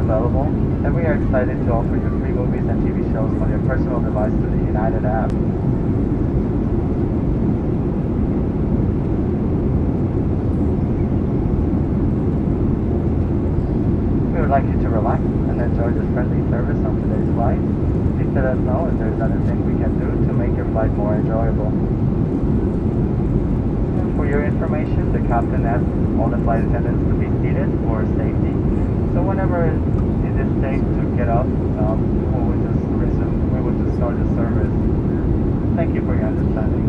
available, and we are excited to offer you free movies and TV shows on your personal device through the United app. We would like you to relax and enjoy this friendly service on today's flight. Please let us know if there is anything we can do to make your flight more enjoyable. And for your information, the captain asked all the flight attendants to be seated for safety. So whenever it is safe to get up, we will just start the service. Thank you for your understanding.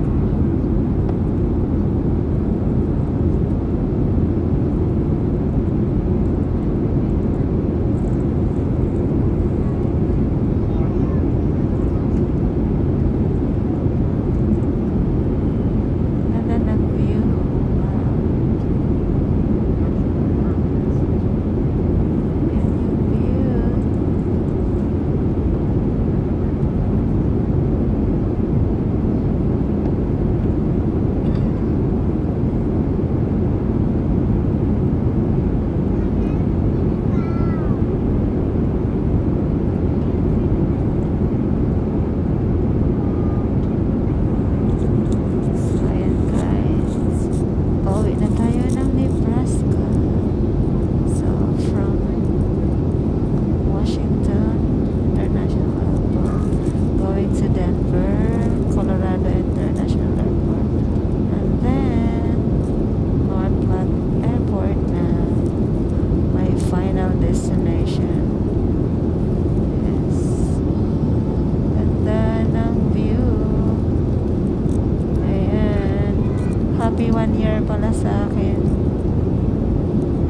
Happy 1 year pala sa akin.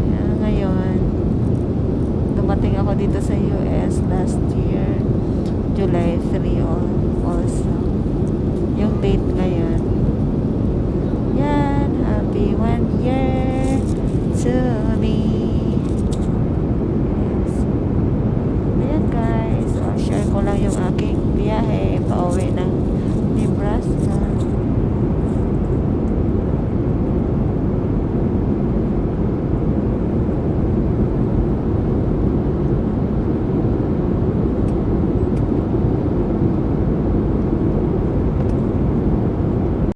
Kaya ngayon, dumating ako dito sa US last year, July 3 also. Yung date ngayon,